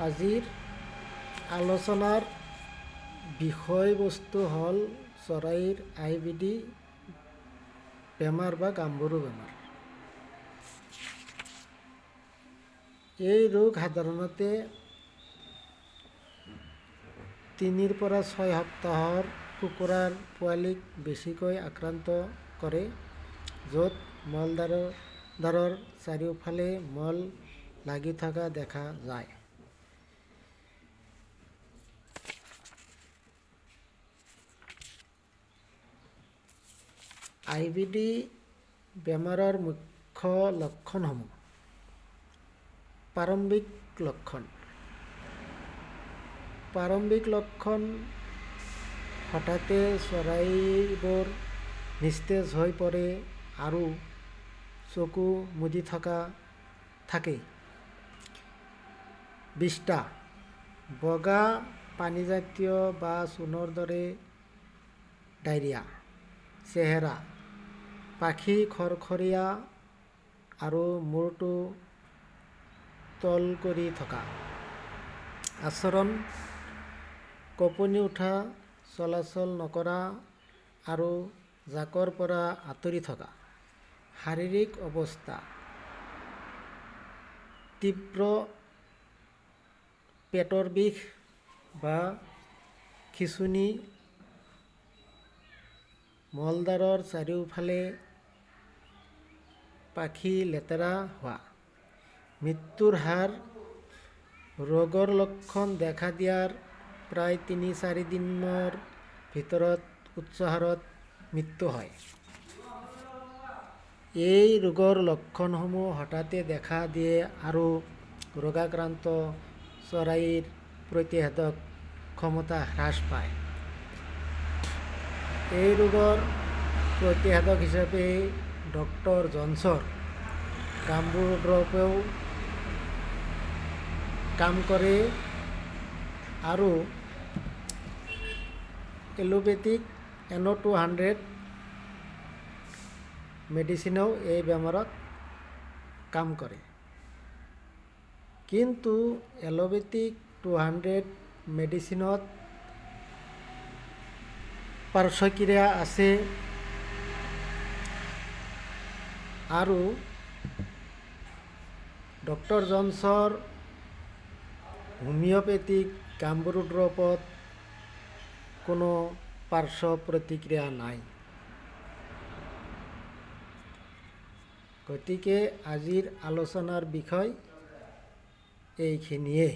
আজিৰ আলোচনাৰ বিষয়বস্তু হ'ল চৰাইৰ আইবিডি বেমাৰ বা গাম্বৰু বেমাৰ। এই ৰোগ সাধাৰণতে 3 পৰা 6 সপ্তাহৰ কুকুৰাৰ পোৱালীক বেছিকৈ আক্ৰান্ত কৰে, য'ত মলদ্বাৰৰ চাৰিওফালে মল লাগি থকা দেখা যায়। আইবিডি বেমাৰৰ মুখ্য লক্ষণসমূহ। প্ৰাৰম্ভিক লক্ষণ হঠাতে চৰাইবোৰ নিস্তেজ হৈ পৰে আৰু চকু মুদি থাকে। বিষ্ঠা, বগা পানীজাতীয় বা চূণৰ দৰে ডায়েৰিয়া, চেহেৰা, পাখি খৰখৰীয়া আৰু মূৰটো তল কৰি থকা। আচৰণ, কঁপনি উঠা, চলাচল নকৰা আৰু জাকৰ পৰা আঁতৰি থকা। শাৰীৰিক অৱস্থা, তীব্ৰ পেটৰ বিষ বা খিঁচুনি, মলদ্বাৰৰ চাৰিওফালে পাখি লেতেৰা হোৱা। মৃত্যুৰ হাৰ, ৰোগৰ লক্ষণ দেখা দিয়াৰ প্ৰায় 3-4 দিনৰ ভিতৰত উচ্চ হাৰত মৃত্যু হয়। এই ৰোগৰ লক্ষণসমূহ হঠাতে দেখা দিয়ে আৰু ৰোগাক্ৰান্ত চৰাইৰ প্ৰতিষেধক ক্ষমতা হ্ৰাস পায়। এই ৰোগৰ প্ৰতিষেধক হিচাপে ডক্টৰ জনছৰ গাম্বুৰো ড্ৰপেও কাম কৰে আৰু এলোপেথিক NO-200 মেডিচিনেও এই বেমাৰত কাম কৰে। কিন্তু এলোপেথিক 200 মেডিচিনত পাৰ্শ্বক্ৰিয়া আছে আৰু ডক্টৰ জনছৰ হোমিঅ'পেথিক গাম্বুৰো ড্ৰপত কোনো পাৰ্শ্ব প্ৰতিক্ৰিয়া নাই। গতিকে আজিৰ আলোচনাৰ বিষয় এইখিনিয়ে।